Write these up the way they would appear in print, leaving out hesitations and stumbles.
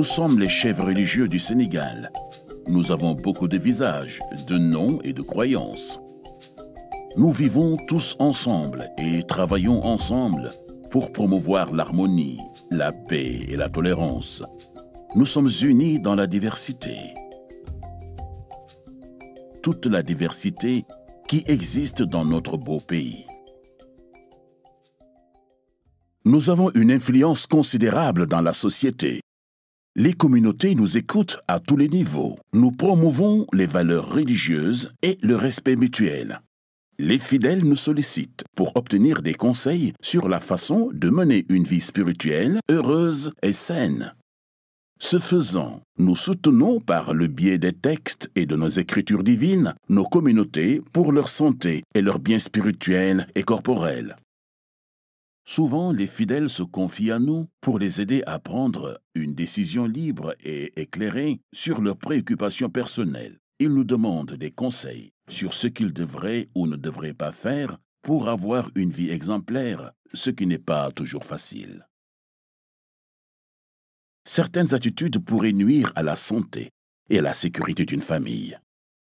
Nous sommes les chefs religieux du Sénégal. Nous avons beaucoup de visages, de noms et de croyances. Nous vivons tous ensemble et travaillons ensemble pour promouvoir l'harmonie, la paix et la tolérance. Nous sommes unis dans la diversité. Toute la diversité qui existe dans notre beau pays. Nous avons une influence considérable dans la société. Les communautés nous écoutent à tous les niveaux. Nous promouvons les valeurs religieuses et le respect mutuel. Les fidèles nous sollicitent pour obtenir des conseils sur la façon de mener une vie spirituelle, heureuse et saine. Ce faisant, nous soutenons par le biais des textes et de nos écritures divines nos communautés pour leur santé et leur bien spirituel et corporel. Souvent, les fidèles se confient à nous pour les aider à prendre une décision libre et éclairée sur leurs préoccupations personnelles. Ils nous demandent des conseils sur ce qu'ils devraient ou ne devraient pas faire pour avoir une vie exemplaire, ce qui n'est pas toujours facile. Certaines attitudes pourraient nuire à la santé et à la sécurité d'une famille.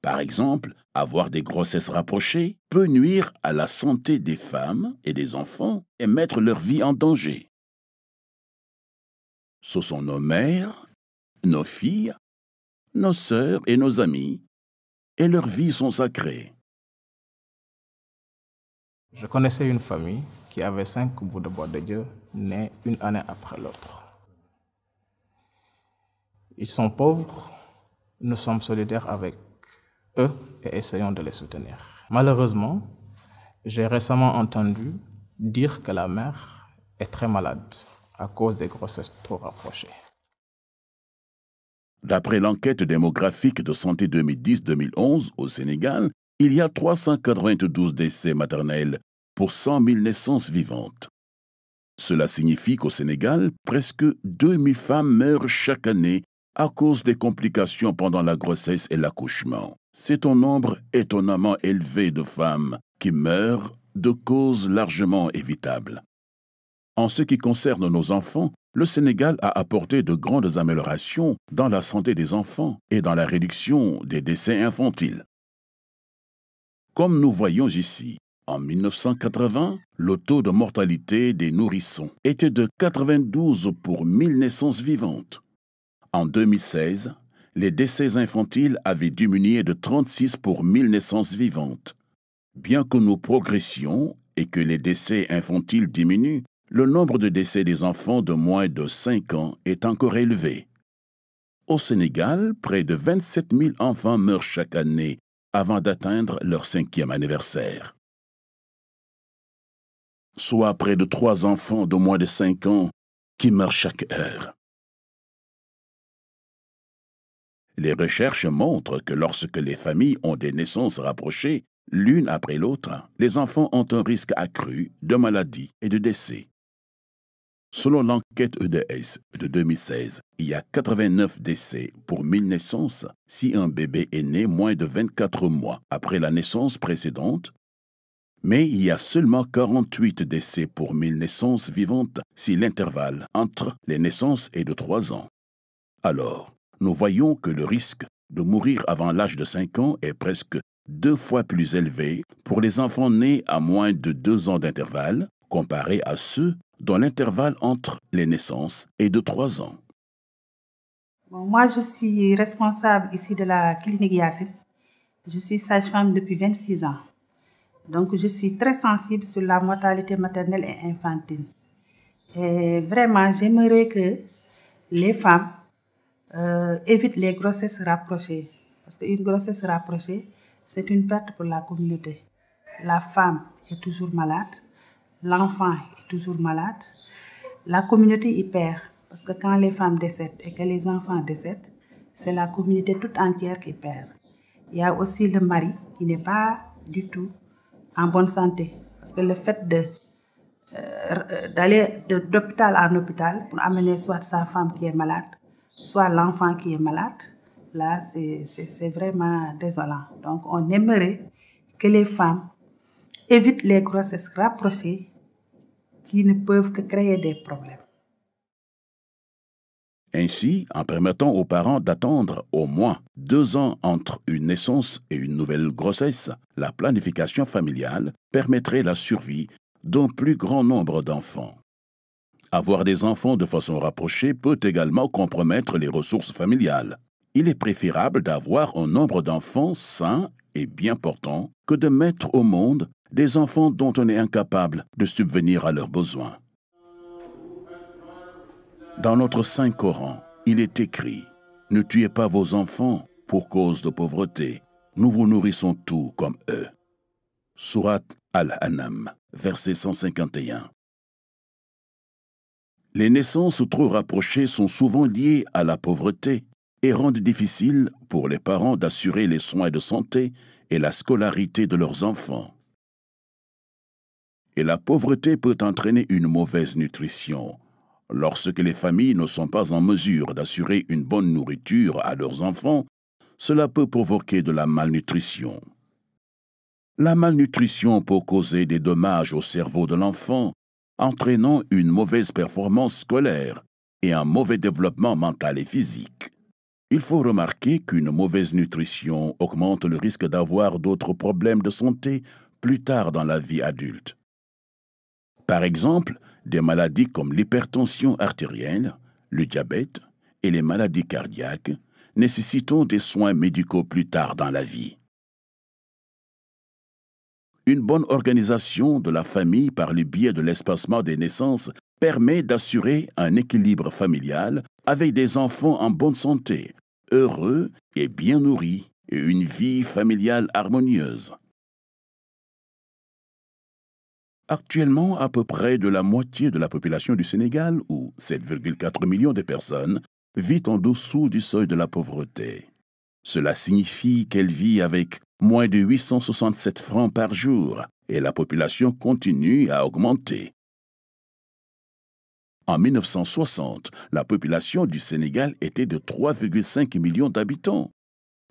Par exemple, avoir des grossesses rapprochées peut nuire à la santé des femmes et des enfants et mettre leur vie en danger. Ce sont nos mères, nos filles, nos sœurs et nos amis, et leurs vies sont sacrées. Je connaissais une famille qui avait 5 bouts de bois de Dieu nés une année après l'autre. Ils sont pauvres, nous sommes solidaires avec eux et essayons de les soutenir. Malheureusement, j'ai récemment entendu dire que la mère est très malade à cause des grossesses trop rapprochées. D'après l'enquête démographique de santé 2010-2011 au Sénégal, il y a 392 décès maternels pour 100 000 naissances vivantes. Cela signifie qu'au Sénégal, presque 2000 femmes meurent chaque année à cause des complications pendant la grossesse et l'accouchement. C'est un nombre étonnamment élevé de femmes qui meurent de causes largement évitables. En ce qui concerne nos enfants, le Sénégal a apporté de grandes améliorations dans la santé des enfants et dans la réduction des décès infantiles. Comme nous voyons ici, en 1980, le taux de mortalité des nourrissons était de 92 pour 1000 naissances vivantes. En 2016, les décès infantiles avaient diminué de 36 pour 1000 naissances vivantes. Bien que nous progressions et que les décès infantiles diminuent, le nombre de décès des enfants de moins de 5 ans est encore élevé. Au Sénégal, près de 27 000 enfants meurent chaque année avant d'atteindre leur 5e anniversaire. Soit près de 3 enfants de moins de 5 ans qui meurent chaque heure. Les recherches montrent que lorsque les familles ont des naissances rapprochées, l'une après l'autre, les enfants ont un risque accru de maladie et de décès. Selon l'enquête EDS de 2016, il y a 89 décès pour 1000 naissances si un bébé est né moins de 24 mois après la naissance précédente, mais il y a seulement 48 décès pour 1000 naissances vivantes si l'intervalle entre les naissances est de 3 ans. Alors, nous voyons que le risque de mourir avant l'âge de 5 ans est presque 2 fois plus élevé pour les enfants nés à moins de 2 ans d'intervalle comparé à ceux dont l'intervalle entre les naissances est de 3 ans. Bon, moi, je suis responsable ici de la clinique Yassine. Je suis sage-femme depuis 26 ans. Donc, je suis très sensible sur la mortalité maternelle et infantile. Et vraiment, j'aimerais que les femmes évite les grossesses rapprochées. Parce qu'une grossesse rapprochée, c'est une perte pour la communauté. La femme est toujours malade, l'enfant est toujours malade, la communauté y perd. Parce que quand les femmes décèdent et que les enfants décèdent, c'est la communauté toute entière qui perd. Il y a aussi le mari qui n'est pas du tout en bonne santé. Parce que le fait d'aller d'hôpital en hôpital pour amener soit sa femme qui est malade, soit l'enfant qui est malade, là, c'est vraiment désolant. Donc, on aimerait que les femmes évitent les grossesses rapprochées qui ne peuvent que créer des problèmes. Ainsi, en permettant aux parents d'attendre au moins 2 ans entre une naissance et une nouvelle grossesse, la planification familiale permettrait la survie d'un plus grand nombre d'enfants. Avoir des enfants de façon rapprochée peut également compromettre les ressources familiales. Il est préférable d'avoir un nombre d'enfants sains et bien portants que de mettre au monde des enfants dont on est incapable de subvenir à leurs besoins. Dans notre Saint Coran, il est écrit « Ne tuez pas vos enfants pour cause de pauvreté, nous vous nourrissons tous comme eux ». Sourate Al-An'am, verset 151. Les naissances trop rapprochées sont souvent liées à la pauvreté et rendent difficile pour les parents d'assurer les soins de santé et la scolarité de leurs enfants. Et la pauvreté peut entraîner une mauvaise nutrition. Lorsque les familles ne sont pas en mesure d'assurer une bonne nourriture à leurs enfants, cela peut provoquer de la malnutrition. La malnutrition peut causer des dommages au cerveau de l'enfant, entraînant une mauvaise performance scolaire et un mauvais développement mental et physique. Il faut remarquer qu'une mauvaise nutrition augmente le risque d'avoir d'autres problèmes de santé plus tard dans la vie adulte. Par exemple, des maladies comme l'hypertension artérielle, le diabète et les maladies cardiaques nécessitant des soins médicaux plus tard dans la vie. Une bonne organisation de la famille par le biais de l'espacement des naissances permet d'assurer un équilibre familial avec des enfants en bonne santé, heureux et bien nourris, et une vie familiale harmonieuse. Actuellement, à peu près de la moitié de la population du Sénégal, ou 7,4 millions de personnes, vit en dessous du seuil de la pauvreté. Cela signifie qu'elle vit avec moins de 867 francs par jour, et la population continue à augmenter. En 1960, la population du Sénégal était de 3,5 millions d'habitants.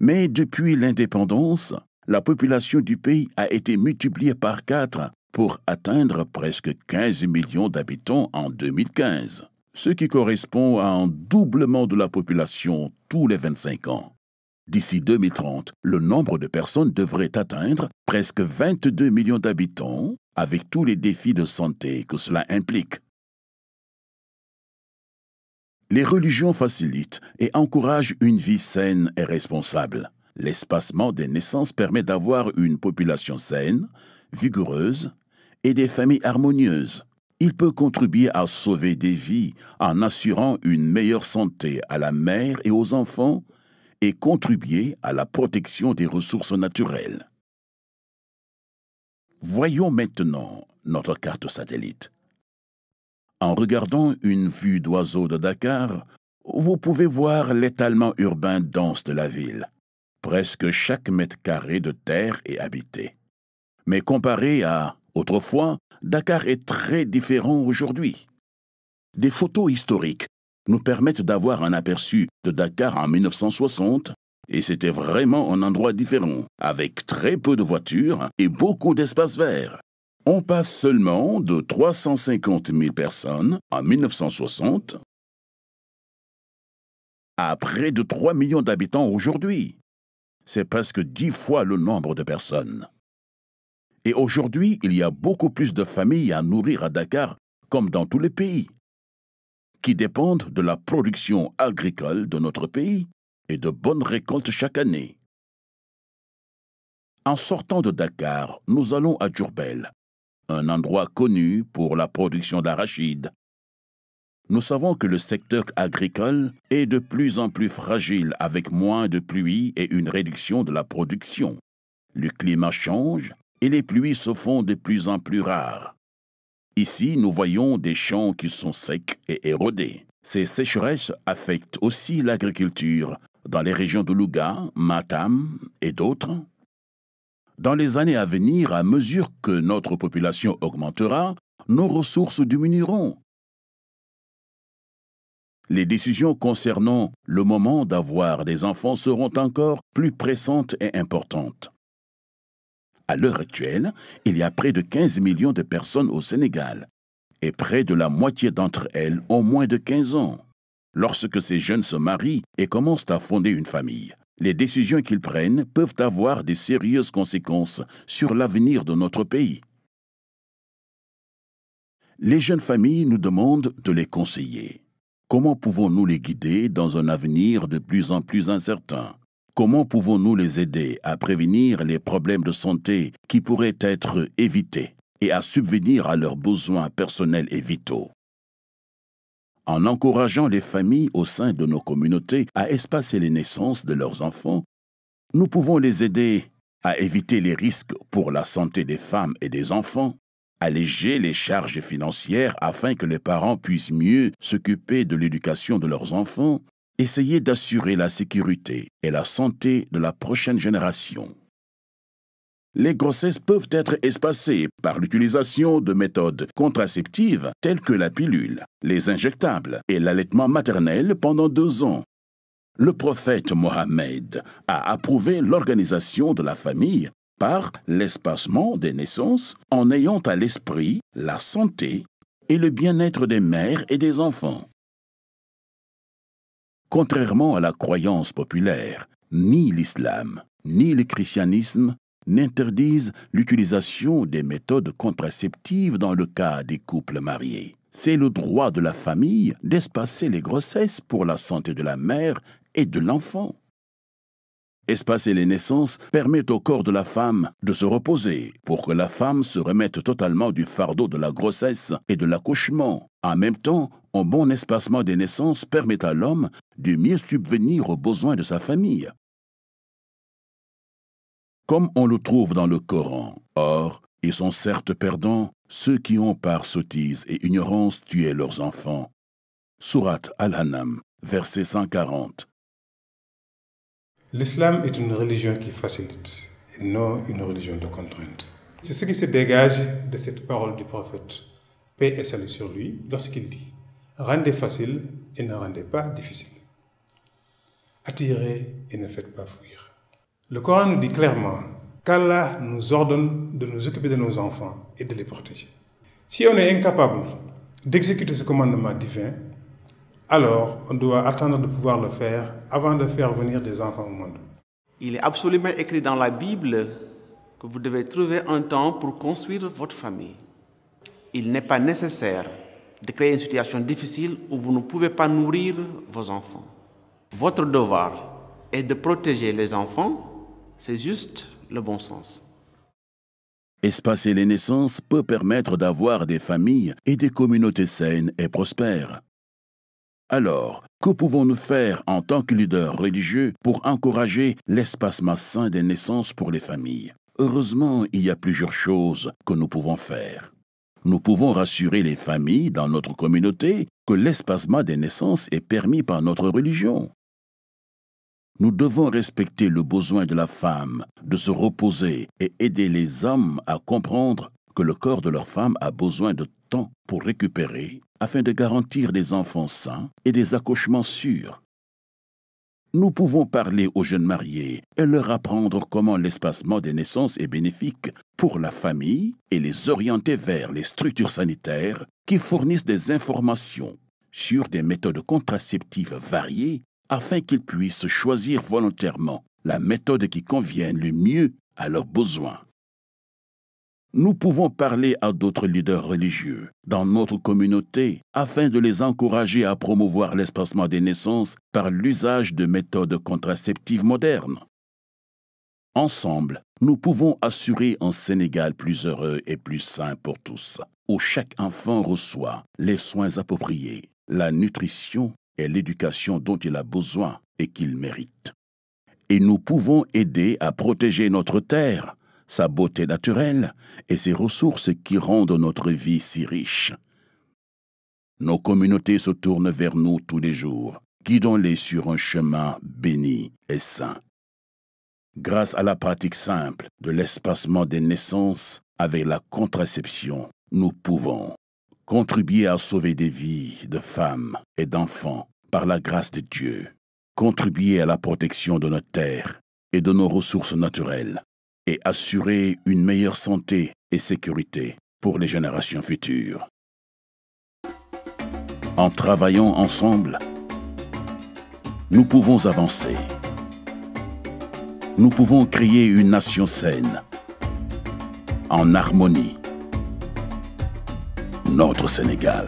Mais depuis l'indépendance, la population du pays a été multipliée par 4 pour atteindre presque 15 millions d'habitants en 2015, ce qui correspond à un doublement de la population tous les 25 ans. D'ici 2030, le nombre de personnes devrait atteindre presque 22 millions d'habitants, avec tous les défis de santé que cela implique. Les religions facilitent et encouragent une vie saine et responsable. L'espacement des naissances permet d'avoir une population saine, vigoureuse et des familles harmonieuses. Il peut contribuer à sauver des vies en assurant une meilleure santé à la mère et aux enfants et contribuer à la protection des ressources naturelles. Voyons maintenant notre carte satellite. En regardant une vue d'oiseau de Dakar, vous pouvez voir l'étalement urbain dense de la ville. Presque chaque mètre carré de terre est habité. Mais comparé à autrefois, Dakar est très différent aujourd'hui. Des photos historiques nous permettent d'avoir un aperçu de Dakar en 1960, et c'était vraiment un endroit différent, avec très peu de voitures et beaucoup d'espaces verts. On passe seulement de 350 000 personnes en 1960 à près de 3 millions d'habitants aujourd'hui. C'est presque 10 fois le nombre de personnes. Et aujourd'hui, il y a beaucoup plus de familles à nourrir à Dakar, comme dans tous les pays, qui dépendent de la production agricole de notre pays et de bonnes récoltes chaque année. En sortant de Dakar, nous allons à Diourbel, un endroit connu pour la production d'arachide. Nous savons que le secteur agricole est de plus en plus fragile avec moins de pluie et une réduction de la production. Le climat change et les pluies se font de plus en plus rares. Ici, nous voyons des champs qui sont secs et érodés. Ces sécheresses affectent aussi l'agriculture dans les régions de Louga, Matam et d'autres. Dans les années à venir, à mesure que notre population augmentera, nos ressources diminueront. Les décisions concernant le moment d'avoir des enfants seront encore plus pressantes et importantes. À l'heure actuelle, il y a près de 15 millions de personnes au Sénégal, et près de la moitié d'entre elles ont moins de 15 ans. Lorsque ces jeunes se marient et commencent à fonder une famille, les décisions qu'ils prennent peuvent avoir de sérieuses conséquences sur l'avenir de notre pays. Les jeunes familles nous demandent de les conseiller. Comment pouvons-nous les guider dans un avenir de plus en plus incertain? Comment pouvons-nous les aider à prévenir les problèmes de santé qui pourraient être évités et à subvenir à leurs besoins personnels et vitaux? En encourageant les familles au sein de nos communautés à espacer les naissances de leurs enfants, nous pouvons les aider à éviter les risques pour la santé des femmes et des enfants, alléger les charges financières afin que les parents puissent mieux s'occuper de l'éducation de leurs enfants, essayer d'assurer la sécurité et la santé de la prochaine génération. Les grossesses peuvent être espacées par l'utilisation de méthodes contraceptives telles que la pilule, les injectables et l'allaitement maternel pendant 2 ans. Le prophète Mohammed a approuvé l'organisation de la famille par l'espacement des naissances en ayant à l'esprit la santé et le bien-être des mères et des enfants. Contrairement à la croyance populaire, ni l'islam ni le christianisme n'interdisent l'utilisation des méthodes contraceptives dans le cas des couples mariés. C'est le droit de la famille d'espacer les grossesses pour la santé de la mère et de l'enfant. Espacer les naissances permet au corps de la femme de se reposer pour que la femme se remette totalement du fardeau de la grossesse et de l'accouchement. En même temps, un bon espacement des naissances permet à l'homme de mieux subvenir aux besoins de sa famille. Comme on le trouve dans le Coran, or, ils sont certes perdants ceux qui ont par sottise et ignorance tué leurs enfants. Sourate Al-An'am, verset 140. L'islam est une religion qui facilite et non une religion de contrainte. C'est ce qui se dégage de cette parole du prophète, paix et salut sur lui, lorsqu'il dit « Rendez facile et ne rendez pas difficile. Attirez et ne faites pas fuir. » Le Coran nous dit clairement qu'Allah nous ordonne de nous occuper de nos enfants et de les protéger. Si on est incapable d'exécuter ce commandement divin, alors on doit attendre de pouvoir le faire avant de faire venir des enfants au monde. Il est absolument écrit dans la Bible que vous devez trouver un temps pour construire votre famille. Il n'est pas nécessaire de créer une situation difficile où vous ne pouvez pas nourrir vos enfants. Votre devoir est de protéger les enfants, c'est juste le bon sens. Espacer les naissances peut permettre d'avoir des familles et des communautés saines et prospères. Alors, que pouvons-nous faire en tant que leaders religieux pour encourager l'espacement sain des naissances pour les familles? Heureusement, il y a plusieurs choses que nous pouvons faire. Nous pouvons rassurer les familles dans notre communauté que l'espacement des naissances est permis par notre religion. Nous devons respecter le besoin de la femme de se reposer et aider les hommes à comprendre que le corps de leur femme a besoin de temps pour récupérer afin de garantir des enfants sains et des accouchements sûrs. Nous pouvons parler aux jeunes mariés et leur apprendre comment l'espacement des naissances est bénéfique pour la famille et les orienter vers les structures sanitaires qui fournissent des informations sur des méthodes contraceptives variées afin qu'ils puissent choisir volontairement la méthode qui convienne le mieux à leurs besoins. Nous pouvons parler à d'autres leaders religieux dans notre communauté afin de les encourager à promouvoir l'espacement des naissances par l'usage de méthodes contraceptives modernes. Ensemble, nous pouvons assurer un Sénégal plus heureux et plus sain pour tous, où chaque enfant reçoit les soins appropriés, la nutrition et l'éducation dont il a besoin et qu'il mérite. Et nous pouvons aider à protéger notre terre, sa beauté naturelle et ses ressources qui rendent notre vie si riche. Nos communautés se tournent vers nous tous les jours, guidons-les sur un chemin béni et saint. Grâce à la pratique simple de l'espacement des naissances avec la contraception, nous pouvons contribuer à sauver des vies de femmes et d'enfants par la grâce de Dieu, contribuer à la protection de notre terre et de nos ressources naturelles, et assurer une meilleure santé et sécurité pour les générations futures. En travaillant ensemble, nous pouvons avancer. Nous pouvons créer une nation saine, en harmonie. Notre Sénégal.